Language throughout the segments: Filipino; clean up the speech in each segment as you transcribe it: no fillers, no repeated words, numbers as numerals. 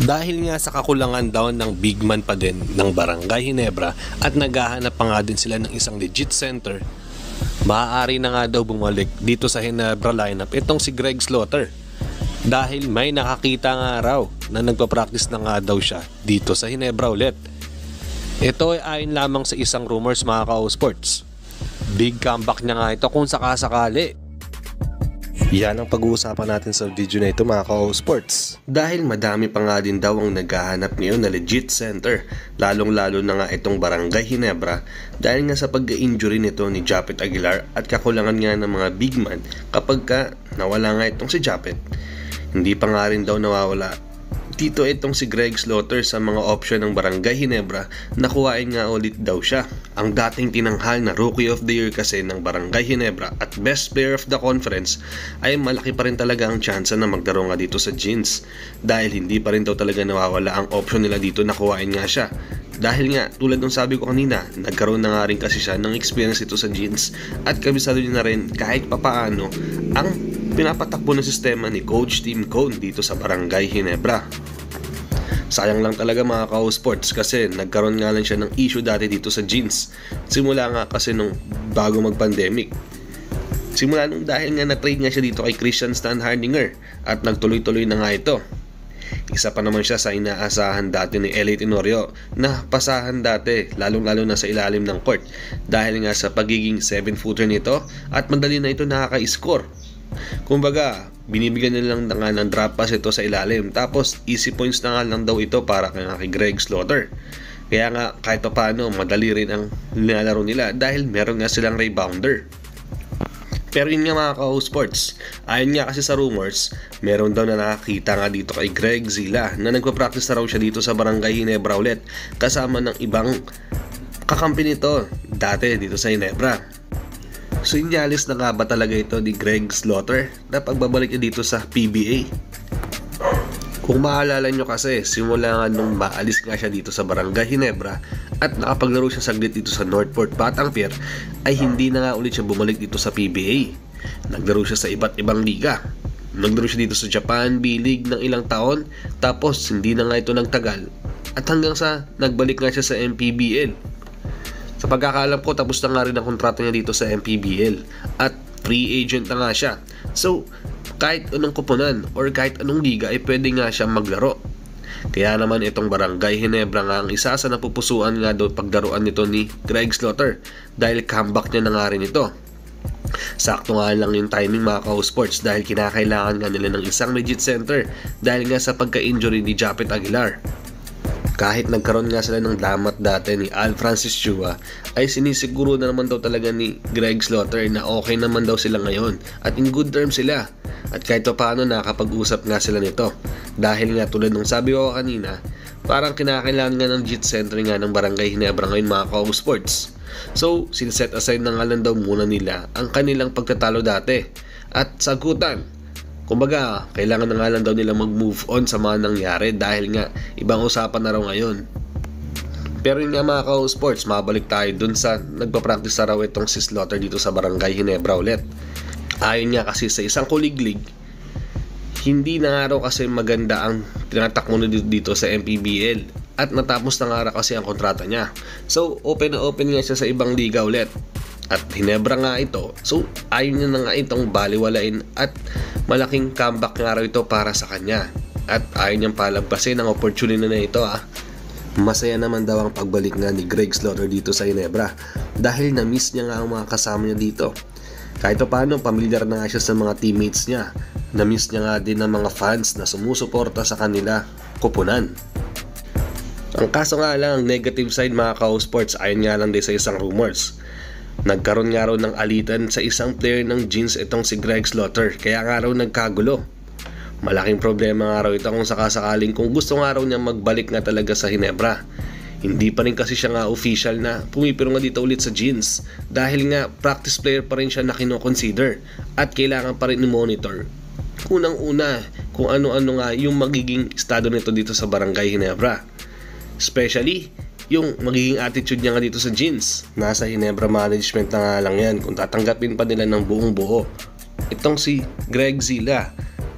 Dahil nga sa kakulangan daw ng big man pa din ng Barangay Ginebra at naghahanap pa nga din sila ng isang legit center, maaari na nga daw bumalik dito sa Ginebra lineup itong si Greg Slaughter. Dahil may nakakita nga raw na nagpa-practice na nga daw siya dito sa Ginebra ulit. Ito ay ayon lamang sa isang rumors mga ka-O-Sports. Big comeback niya nga ito kung sakasakali. Yan ang pag-uusapan natin sa video na ito mga ka-O-Sports. Dahil madami pa nga din daw ang naghahanap ngayon na legit center, lalong-lalo na nga itong Barangay Ginebra dahil nga sa pagka-injury nito ni Japet Aguilar at kakulangan nga ng mga big man kapag ka nawala nga itong si Japet. Hindi pa nga rin daw nawawala dito itong si Greg Slaughter sa mga option ng Barangay Ginebra, nakuhain nga ulit daw siya. Ang dating tinanghal na Rookie of the Year kasi ng Barangay Ginebra at Best Player of the Conference ay malaki pa rin talaga ang tsansa na magdaro nga dito sa Jeans dahil hindi pa rin daw talaga nawawala ang option nila dito na kuhain nga siya. Dahil nga tulad ng sabi ko kanina, nagkaroon na nga rin kasi siya ng experience ito sa Jeans at kabisado niya na rin kahit papaano ang pinapatakbo ng sistema ni Coach Tim Cone dito sa Barangay Ginebra. Sayang lang talaga mga ka-O-Sports kasi nagkaroon nga lang siya ng issue dati dito sa Jeans. Simula nga kasi nung bago mag-pandemic. Simula nung dahil nga na-trade nga siya dito kay Christian Stan Hardinger at nagtuloy-tuloy na nga ito. Isa pa naman siya sa inaasahan dati ni Ellie Tenorio na pasahan dati lalong-lalo na sa ilalim ng court dahil nga sa pagiging 7-footer nito at madali na ito nakaka-score. Kumbaga, binibigyan nila lang nga ng drop pass ito sa ilalim tapos easy points na nga lang daw ito para kay Greg Slaughter. Kaya nga kahit paano madali rin ang nilalaro nila dahil meron nga silang rebounder. Pero yun nga mga ka-O-Sports, ayon nga kasi sa rumors, meron daw na nakakita nga dito kay Greg Zila na nagpa-practice na raw siya dito sa Barangay Ginebra ulit kasama ng ibang kakampi nito dati dito sa Ginebra. So inyalis na nga ba talaga ito ni Greg Slaughter na pagbabalik niya dito sa PBA? Kung maalala nyo kasi, simula nga nung maalis nga siya dito sa Barangay Ginebra at nakapaglaro siya saglit dito sa Northport Batang Pier ay hindi na nga ulit siya bumalik dito sa PBA. Naglaro siya sa iba't ibang liga. Naglaro siya dito sa Japan B-League ng ilang taon tapos hindi na nga ito nagtagal at hanggang sa nagbalik nga siya sa MPBL. Sa pagkakaalam ko, tapos na nga rin ang kontrata niya dito sa MPBL at free agent na nga siya. So, kahit anong kupunan or kahit anong liga ay pwede nga siya maglaro. Kaya naman itong Barangay Ginebra nga ang isa sa napupusuan nga daw pagdaruan nito ni Greg Slaughter dahil comeback niya na nga rin ito. Sakto nga lang yung timing mga ka-O-Sports dahil kinakailangan nga nila ng isang legit center dahil nga sa pagka-injury ni Japet Aguilar. Kahit nagkaroon nga sila ng damat dati ni Al Francis Chua ay sinisiguro na naman daw talaga ni Greg Slaughter na okay naman daw sila ngayon at in good terms sila at kahit paano nakakapag-usap nga sila nito dahil nga tulad ng sabi ko kanina parang kinakailangan nga ng legit center nga ng Barangay Ginebra ngayon mga ka-O-Sports. So siniset aside na nga lang daw muna nila ang kanilang pagtatalo dati at sagutan. Kumbaga, kailangan na nga lang daw nila mag-move on sa mga nangyari dahil nga ibang usapan na raw ngayon. Pero yun nga mga ka-O-Sports, mabalik tayo dun sa nagpa-practice na raw itong si Slaughter dito sa Barangay Ginebra ulit. Ayon nga kasi sa isang kuliglig, hindi na nga raw kasi maganda ang tinatakbo na dito sa MPBL at natapos na nga raw kasi ang kontrata niya. So, open na open nga siya sa ibang liga ulit. At Ginebra nga ito, so ayaw niya na nga itong baliwalain at malaking comeback nga raw ito para sa kanya. At ayaw niyang palagpasin ang opportunity na ito Masaya naman daw ang pagbalik nga ni Greg Slaughter dito sa Ginebra dahil na-miss niya nga ang mga kasama niya dito. Kahit paano, pamilyar na nga siya sa mga teammates niya. Na-miss niya nga din ng mga fans na sumusuporta sa kanila kupunan. Ang kaso nga lang, negative side mga ka-O-Sports, ayon nga lang din sa isang rumors. Nagkaroon nga raw ng alitan sa isang player ng Jeans itong si Greg Slaughter kaya nga raw nagkagulo. Malaking problema nga raw ito kung sakasakaling kung gusto nga raw niya magbalik nga talaga sa Ginebra. Hindi pa rin kasi siya nga official na pumipiro nga dito ulit sa Jeans dahil nga practice player pa rin siya na kino-consider at kailangan pa rin i-monitor. Unang-una kung ano-ano nga yung magiging estado nito dito sa Barangay Ginebra. Especially yung magiging attitude niya nga dito sa Jeans. Nasa Ginebra management na nga lang yan kung tatanggapin pa nila ng buong buo itong si Greg Zila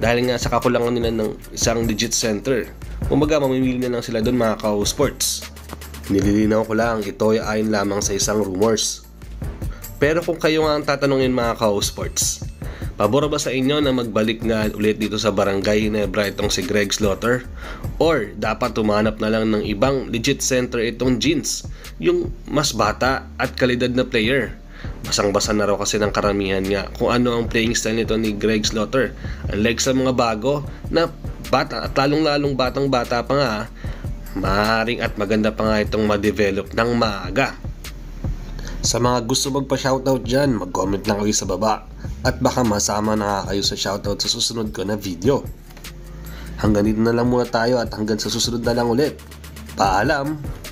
dahil nga sa kakulangan nila ng isang legit center. Kumbaga mamimili na lang sila doon mga ka-sports. Nililinaw ko lang, ito ay ayon lamang sa isang rumors. Pero kung kayo nga ang tatanungin mga ka-sports, pabor ba sa inyo na magbalik nga ulit dito sa Barangay Ginebra itong si Greg Slaughter? Or dapat tumanap na lang ng ibang legit center itong Jeans, yung mas bata at kalidad na player? Basang-basa na raw kasi ng karamihan nga kung ano ang playing style nito ni Greg Slaughter. Unlike sa mga bago na bata at lalong-lalong batang-bata pa nga, maaaring at maganda pa nga itong ma-develop ng maaga. Sa mga gusto magpa-shoutout dyan, mag-comment lang kayo sa baba at baka masama na kayo sa shoutout sa susunod ko na video. Hanggang dito na lang muna tayo at hanggang sa susunod na lang ulit. Paalam!